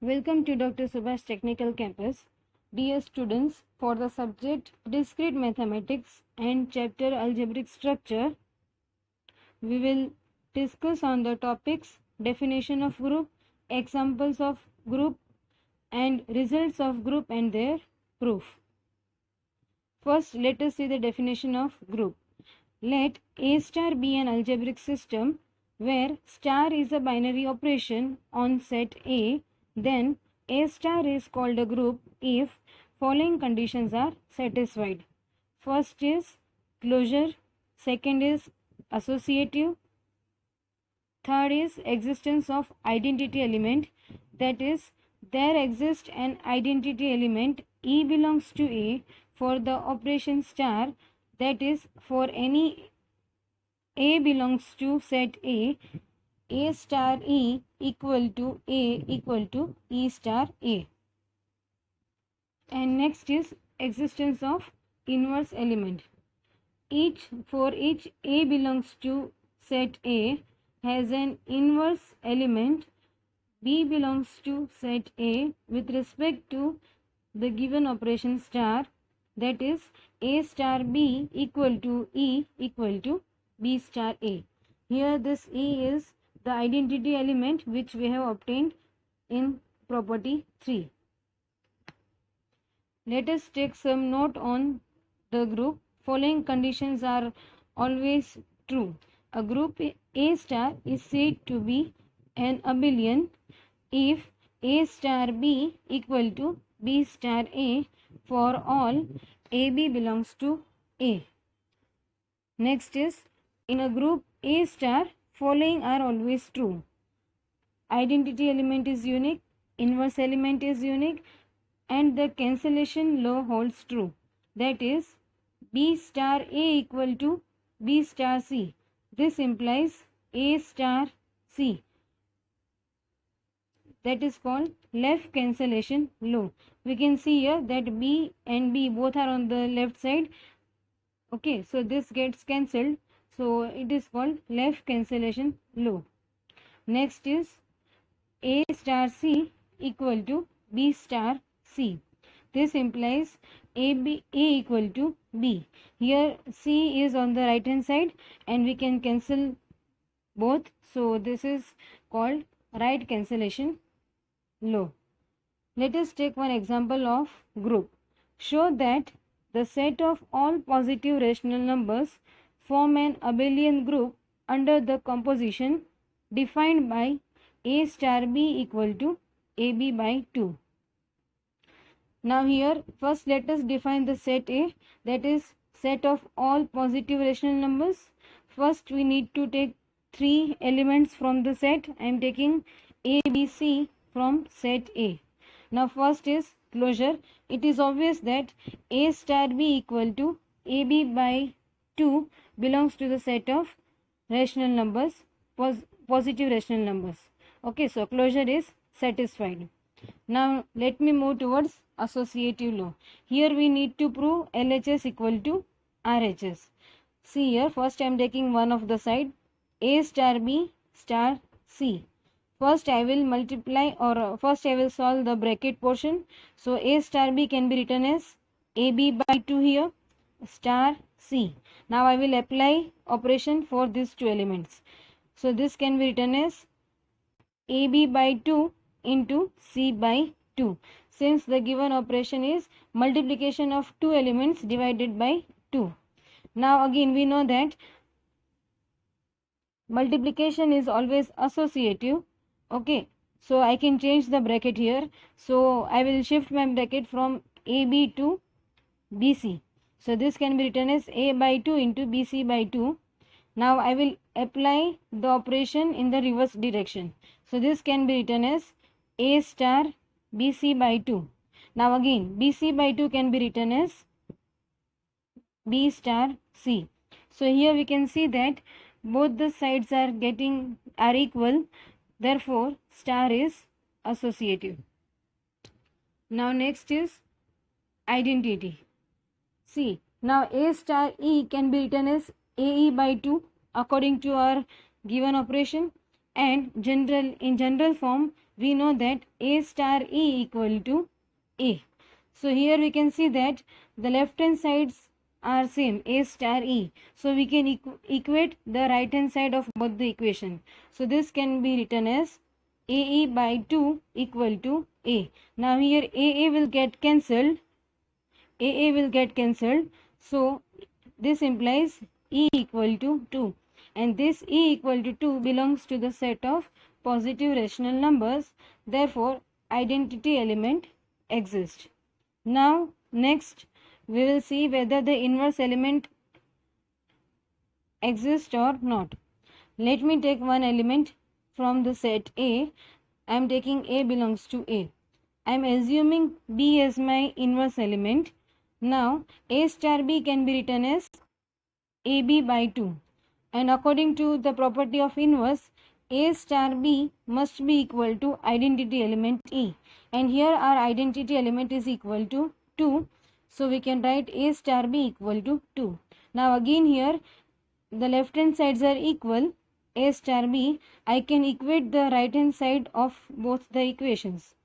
Welcome to Dr. Subhash Technical Campus. Dear students, for the subject Discrete Mathematics and chapter Algebraic Structure, we will discuss on the topics definition of group, examples of group, and results of group and their proof. First, let us see the definition of group. Let A star be an algebraic system where star is a binary operation on set A, then A star is called a group if following conditions are satisfied. First is closure, second is associative, third is existence of identity element, that is there exists an identity element E belongs to A for the operation star, that is for any A belongs to set A star E equal to E star A. And next is existence of inverse element. For each A belongs to set A has an inverse element B belongs to set A with respect to the given operation star, that is A star B equal to E equal to B star A. Here this E is the identity element which we have obtained in property 3. Let us take some note on the group. Following conditions are always true. A group A star is said to be an abelian if A star B equal to B star A for all AB belongs to A. Next is, in a group A star, following are always true. Identity element is unique, inverse element is unique, and the cancellation law holds true. That is, B star A equal to B star C. This implies A star C. That is called left cancellation law. We can see here that B and B both are on the left side. Okay, so this gets cancelled. So it is called left cancellation law. Next is A star C equal to B star C. This implies A equal to B. Here C is on the right hand side and we can cancel both. So this is called right cancellation law. Let us take one example of group. Show that the set of all positive rational numbers form an abelian group under the composition defined by A star B equal to AB by 2. Now here first let us define the set A, that is set of all positive rational numbers. First we need to take 3 elements from the set. I am taking A, B, C from set A. Now first is closure. It is obvious that A star B equal to AB by 2 belongs to the set of rational numbers, positive rational numbers. Okay, so closure is satisfied. Now let me move towards associative law. Here we need to prove LHS equal to RHS. See here, first I am taking one of the side, A star B star C. First I will multiply first I will solve the bracket portion. So A star B can be written as AB by 2 here star C. Now I will apply operation for these two elements. So this can be written as AB by 2 into C by 2. Since the given operation is multiplication of two elements divided by 2. Now again we know that multiplication is always associative. Okay, so I can change the bracket here. So I will shift my bracket from AB to BC. So this can be written as A by 2 into BC by 2. Now I will apply the operation in the reverse direction. So this can be written as A star BC by 2. Now again BC by 2 can be written as B star C. So here we can see that both the sides are equal. Therefore star is associative. Now next is identity. See, now A star E can be written as AE by 2 according to our given operation, and in general form we know that A star E equal to A. So here we can see that the left hand sides are same, A star E. So we can equate the right hand side of both the equation. So this can be written as AE by 2 equal to A. Now here AA will get cancelled. AA will get cancelled. So this implies E equal to 2. And this E equal to 2 belongs to the set of positive rational numbers. Therefore, identity element exists. Now next we will see whether the inverse element exists or not. Let me take one element from the set A. I am taking A belongs to A. I am assuming B as my inverse element. Now A star B can be written as AB by 2. And according to the property of inverse, A star B must be equal to identity element E. And here our identity element is equal to 2. So we can write A star B equal to 2. Now again here the left hand sides are equal, A star B. I can equate the right hand side of both the equations.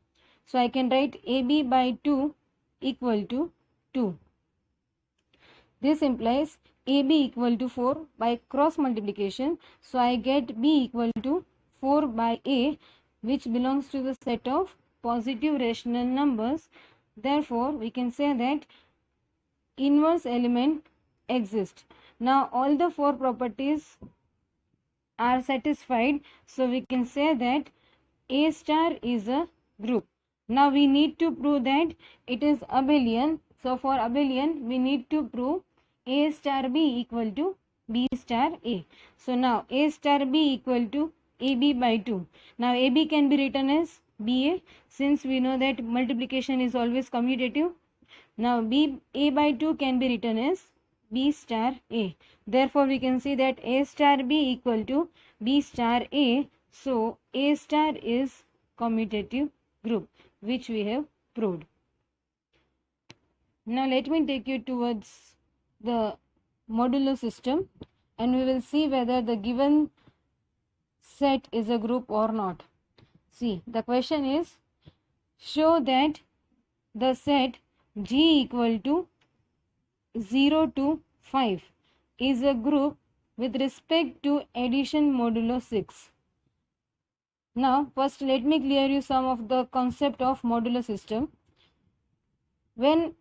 So I can write AB by 2 equal to 2. This implies AB equal to 4 by cross multiplication. So I get B equal to 4 by A, which belongs to the set of positive rational numbers. Therefore, we can say that inverse element exists. Now all the four properties are satisfied. So we can say that A star is a group. Now we need to prove that it is abelian. So for abelian, we need to prove A star B equal to B star A. So now A star B equal to AB by 2. Now AB can be written as BA, since we know that multiplication is always commutative. Now A by 2 can be written as B star A. Therefore we can see that A star B equal to B star A. So A star is commutative group, which we have proved. Now let me take you towards the modulo system, and we will see whether the given set is a group or not. See, the question is, show that the set G equal to 0 to 5 is a group with respect to addition modulo 6. Now first let me clear you some of the concept of modulo system. When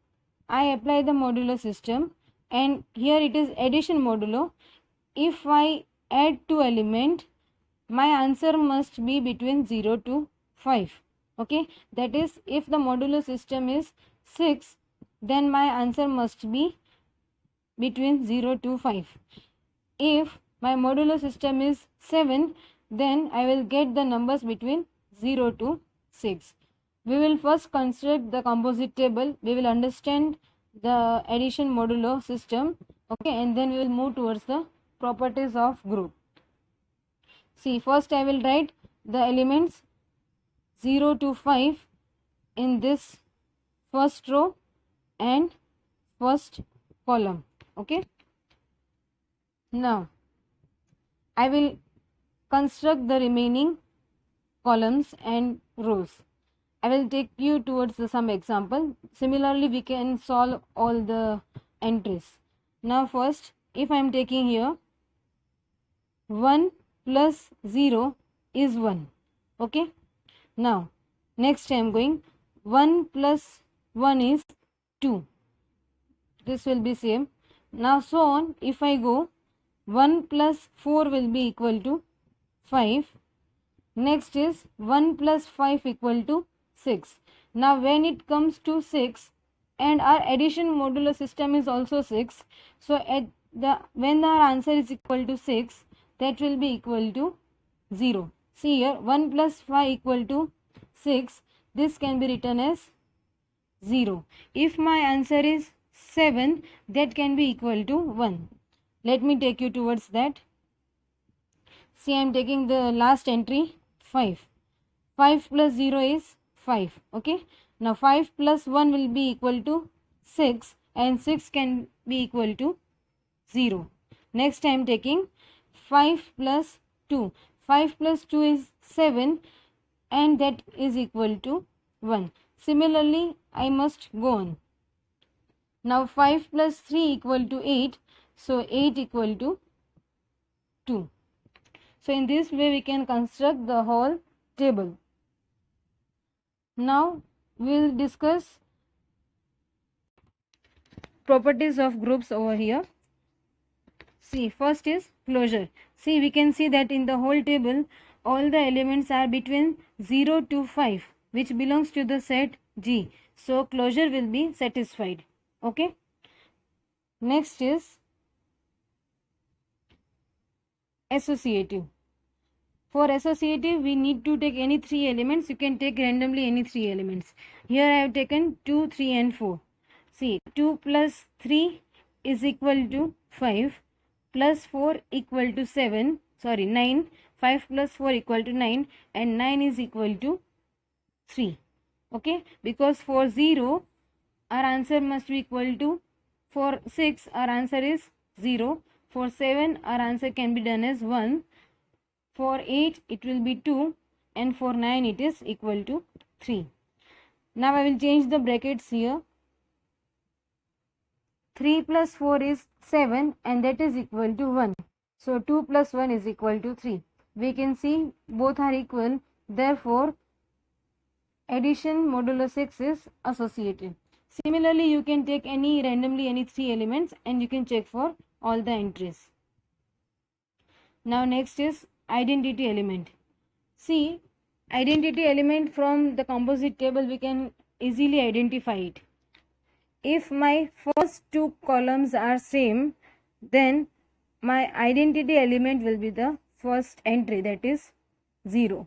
I apply the modulo system, and here it is addition modulo, if I add two element, my answer must be between 0 to 5. Okay, that is, if the modulo system is 6, then my answer must be between 0 to 5. If my modulo system is 7, then I will get the numbers between 0 to 6. We will first construct the composite table. We will understand the addition modulo system. Okay, and then we will move towards the properties of group. See, first I will write the elements 0 to 5 in this first row and first column. Okay, now I will construct the remaining columns and rows. I will take you towards some example. Similarly, we can solve all the entries. Now first, if I am taking here 1 plus 0 is 1. Okay, now next I am going 1 plus 1 is 2. This will be same. Now so on, if I go 1 plus 4 will be equal to 5. Next is 1 plus 5 equal to 6. Now when it comes to 6, and our addition modulo system is also 6, so at the when our answer is equal to 6, that will be equal to 0. See here, 1 plus 5 equal to 6. This can be written as 0. If my answer is 7, that can be equal to 1. Let me take you towards that. See, I am taking the last entry 5. 5 plus 0 is 5. Okay, now 5 plus 1 will be equal to 6, and 6 can be equal to 0. Next I am taking 5 plus 2. 5 plus 2 is 7. and that is equal to 1. Similarly, I must go on. Now 5 plus 3 equal to 8. So 8 equal to 2. So in this way we can construct the whole table. Now we will discuss properties of groups over here. See, first is closure. See, we can see that in the whole table all the elements are between 0 to 5, which belongs to the set G. So closure will be satisfied. Okay. Next is associative. For associative, we need to take any 3 elements. You can take randomly any 3 elements. Here I have taken 2, 3 and 4. See, 2 plus 3 is equal to 5, plus 4 equal to 7, sorry 9, 5 plus 4 equal to 9, and 9 is equal to 3. Okay, because for 0 our answer must be equal to, for 6 our answer is 0, for 7 our answer can be done as 1, for 8 it will be 2, and for 9 it is equal to 3. Now I will change the brackets here. 3 plus 4 is 7 and that is equal to 1. So 2 plus 1 is equal to 3. We can see both are equal. Therefore, addition modulo 6 is associative. Similarly, you can take randomly any 3 elements and you can check for all the entries. Now next is identity element. See, identity element from the composite table we can easily identify it. If my first 2 columns are same, then my identity element will be the first entry, that is 0.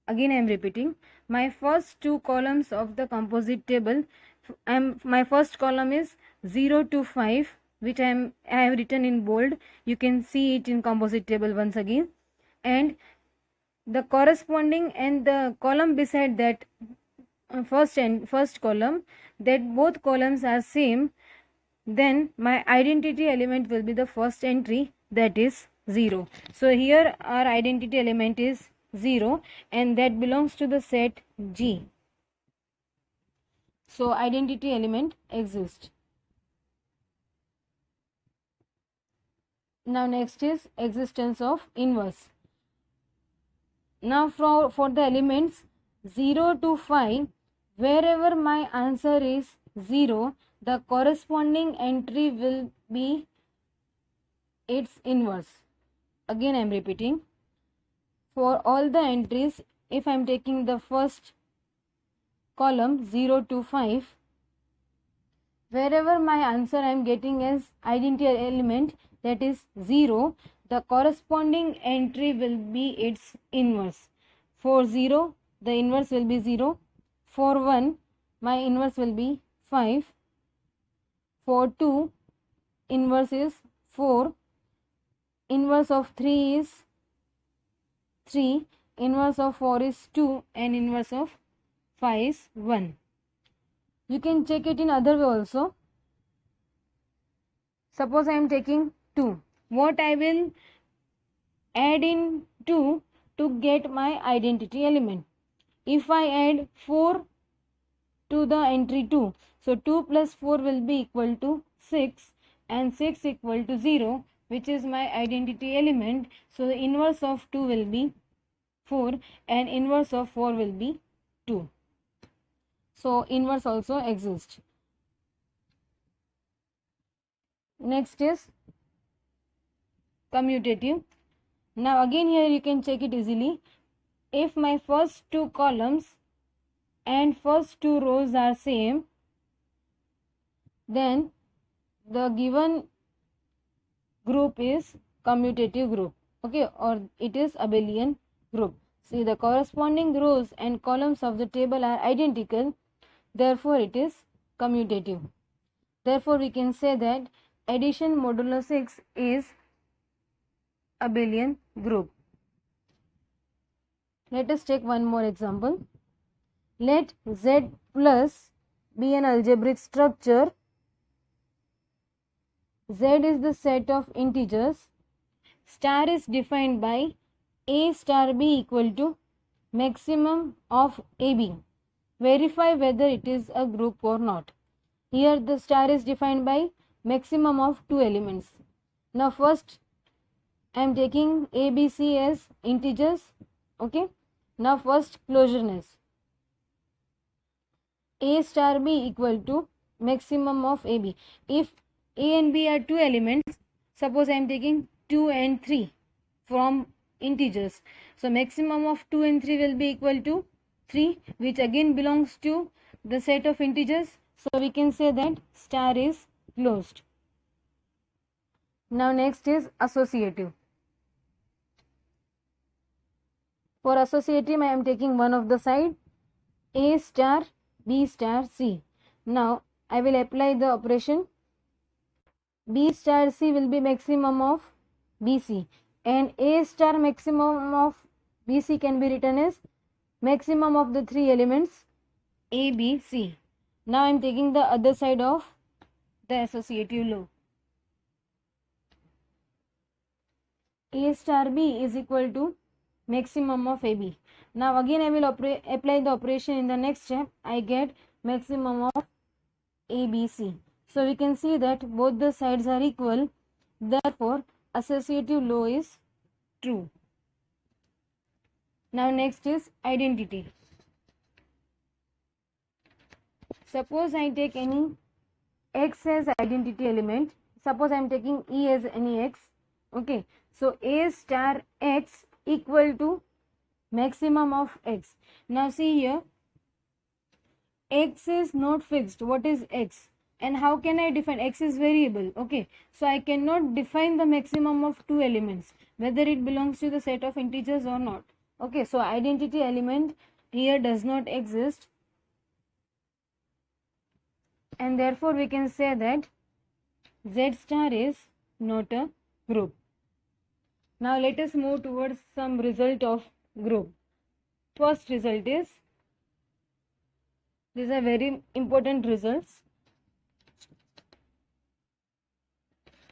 Again I am repeating, my first 2 columns of the composite table, my first column is 0 to 5, which I have written in bold. You can see it in composite table once again, and the corresponding and the column beside that first column, that both columns are same, then my identity element will be the first entry, that is 0. So here our identity element is 0 and that belongs to the set G. So identity element exists. Now next is existence of inverse. Now for the elements 0 to 5, wherever my answer is 0, the corresponding entry will be its inverse. Again I am repeating, for all the entries, if I am taking the first column 0 to 5, wherever my answer I am getting as identity element, that is 0, the corresponding entry will be its inverse. For 0, the inverse will be 0. For 1, my inverse will be 5. For 2, inverse is 4. Inverse of 3 is 3. Inverse of 4 is 2. And inverse of 5 is 1. You can check it in other way also. Suppose I am taking 2. What I will add in 2 to get my identity element? If I add 4 to the entry 2, so 2 plus 4 will be equal to 6 and 6 equal to 0, which is my identity element. So the inverse of 2 will be 4 and inverse of 4 will be 2. So inverse also exists. Next is commutative. Now again here you can check it easily. If my first 2 columns and first 2 rows are same, then the given group is commutative group, okay, or it is abelian group. See, the corresponding rows and columns of the table are identical, therefore it is commutative. Therefore we can say that addition modulo 6 is abelian group. Let us take one more example. Let Z plus be an algebraic structure. Z is the set of integers. Star is defined by A star B equal to maximum of AB. Verify whether it is a group or not. Here the star is defined by maximum of two elements. Now first I am taking A, B, C as integers. Okay. Now first closureness. A star B equal to maximum of AB. If A and B are two elements, suppose I am taking 2 and 3 from integers. So maximum of 2 and 3 will be equal to 3, which again belongs to the set of integers. So we can say that star is closed. Now next is associative. For associative, I am taking one of the side, A star B star C. Now I will apply the operation. B star C will be maximum of BC, and A star maximum of BC can be written as maximum of the three elements A, B, C. Now I am taking the other side of the associative law. A star B is equal to maximum of AB. Now again I will apply the operation in the next step. I get maximum of ABC. So we can see that both the sides are equal. Therefore, associative law is true. Now next is identity. Suppose I take any X as identity element. Suppose I am taking E as any X. Okay. So A star X equal to maximum of X. Now see here, X is not fixed. What is X? And how can I define? X is variable. Okay. So I cannot define the maximum of two elements, whether it belongs to the set of integers or not. Okay. So identity element here does not exist. And therefore we can say that Z star is not a group. Now let us move towards some result of group. First result is, these are very important results.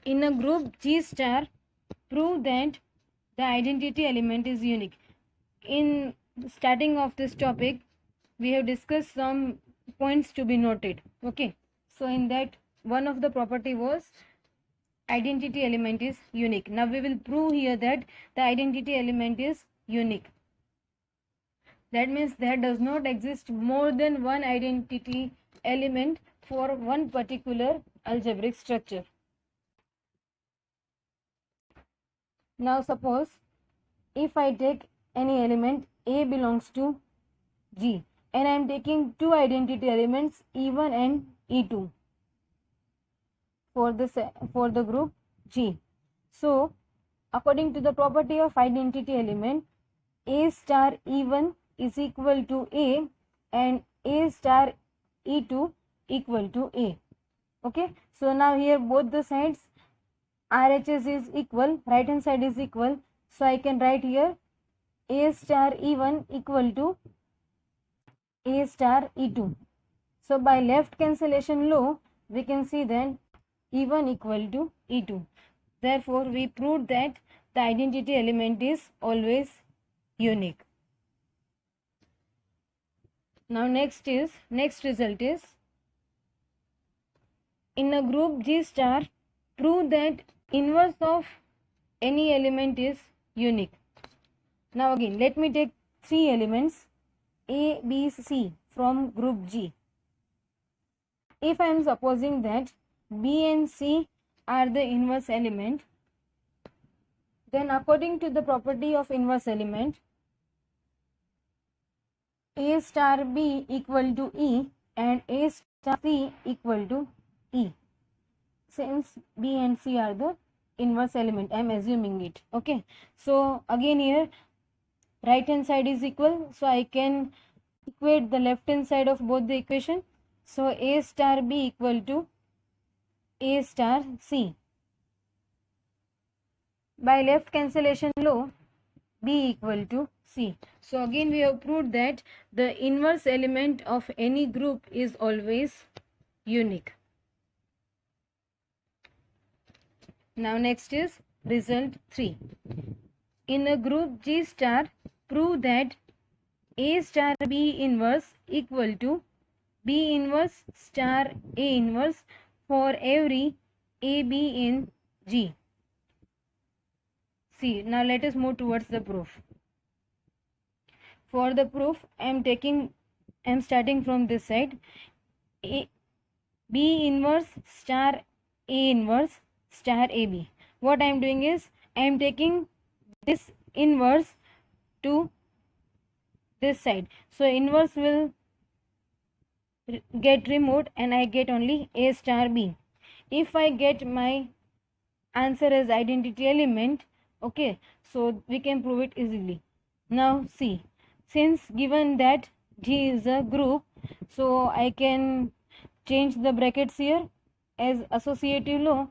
In a group G star, prove that the identity element is unique. In starting of this topic, we have discussed some points to be noted. Okay. So in that, one of the property was identity element is unique. Now we will prove here that the identity element is unique. That means there does not exist more than one identity element for one particular algebraic structure. Now suppose if I take any element A belongs to G, and I am taking two identity elements E1 and E2 for the group G. So according to the property of identity element, A star E1 is equal to A and A star E2 equal to A. Okay. So now here both the sides RHS is equal, right hand side is equal. So I can write here A star E1 equal to A star E2. So by left cancellation law, we can see that E1 equal to E2. Therefore, we proved that the identity element is always unique. Now next result is, in a group G star, prove that inverse of any element is unique. Now again, let me take three elements A, B, C from group G. If I am supposing that B and C are the inverse element, then according to the property of inverse element, A star B equal to E and A star C equal to E. Since B and C are the inverse element, I am assuming it. Okay. So again here, right hand side is equal. So I can equate the left hand side of both the equation. So A star B equal to A star C. By left cancellation law, B equal to C. So again we have proved that the inverse element of any group is always unique. Now next is result 3. In a group G star, prove that A star B inverse equal to B inverse star A inverse for every AB in G. See, now let us move towards the proof. For the proof, I am starting from this side. B inverse star A inverse star AB. What I am doing is, I am taking this inverse to this side. So inverse will get removed and I get only A star B. If I get my answer as identity element, okay, so we can prove it easily. Now see, since given that G is a group, so I can change the brackets here as associative law.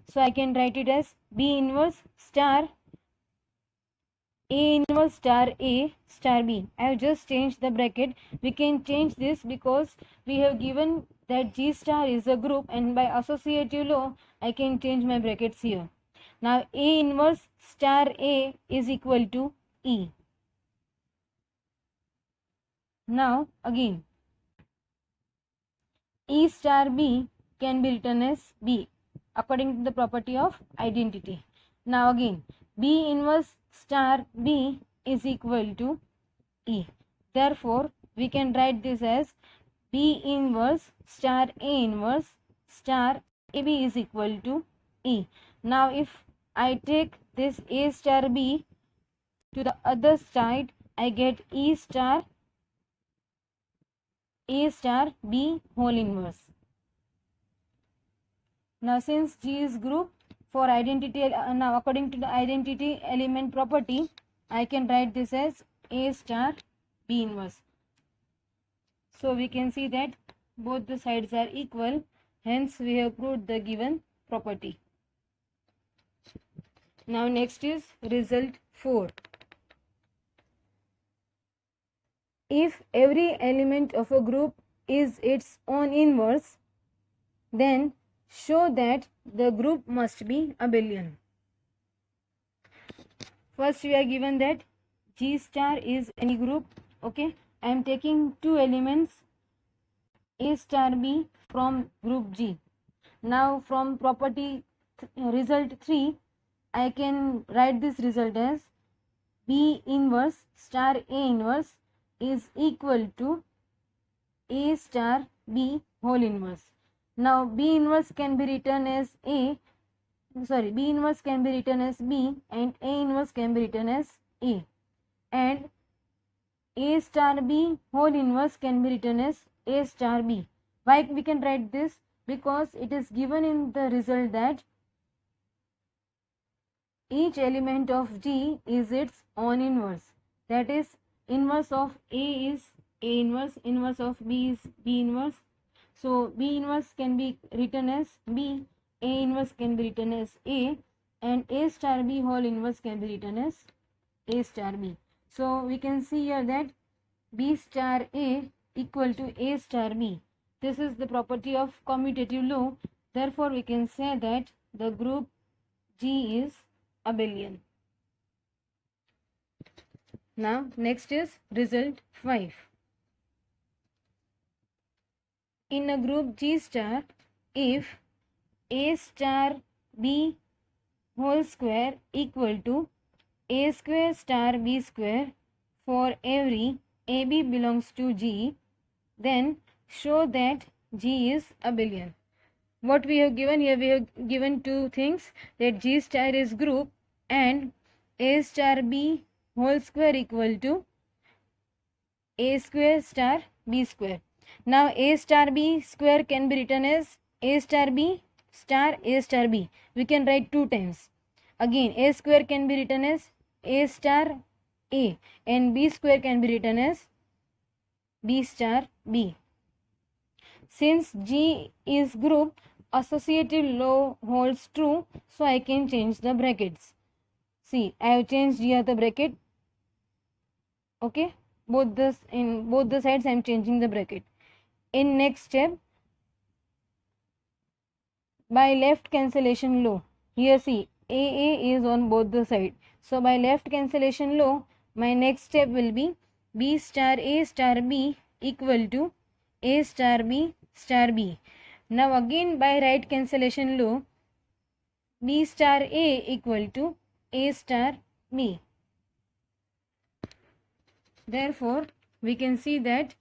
So I can write it as B inverse star A inverse star A star B. I have just changed the bracket. We can change this because we have given that G star is a group, and by associative law I can change my brackets here. Now A inverse star A is equal to E. Now again, E star B can be written as B according to the property of identity. Now again, B inverse star B is equal to E. Therefore, we can write this as B inverse star A inverse star AB is equal to E. Now if I take this A star B to the other side, I get E star A star B whole inverse. Now since G is group, for identity, now according to the identity element property, I can write this as A star B inverse. So we can see that both the sides are equal, hence we have proved the given property. Now next is result 4. If every element of a group is its own inverse, then show that the group must be abelian. First we are given that G star is any group. Okay, I am taking two elements A star B from group G. Now from property result 3, I can write this result as B inverse star A inverse is equal to A star B whole inverse. Now B inverse can be written as B inverse can be written as B and A inverse can be written as A, and A star B whole inverse can be written as A star B. Why we can write this? Because it is given in the result that each element of G is its own inverse. That is, inverse of A is A inverse, inverse of B is B inverse. So B inverse can be written as B, A inverse can be written as A, and A star B whole inverse can be written as A star B. So we can see here that B star A equal to A star B. This is the property of commutative law. Therefore, we can say that the group G is abelian. Now, next is result 5. In a group G star, if A star B whole square equal to A square star B square for every AB belongs to G, then show that G is abelian. What we have given here, we have given two things, that G star is group and A star B whole square equal to A square star B square. Now A star B square can be written as A star B star A star B. We can write two times. Again, A square can be written as A star A and B square can be written as B star B. Since G is group, associative law holds true, so I can change the brackets. See, I have changed here the bracket. Okay, in both the sides I am changing the bracket. In next step, by left cancellation law, here see AA is on both the sides. So by left cancellation law, my next step will be B star A star B equal to A star B star B. Now again by right cancellation law, B star A equal to A star B. Therefore, we can see that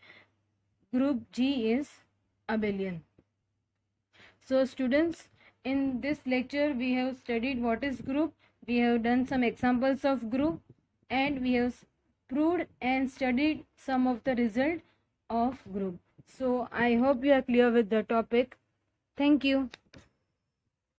group G is abelian. So students, in this lecture we have studied what is group, we have done some examples of group, and we have proved and studied some of the result of group. So I hope you are clear with the topic. Thank you.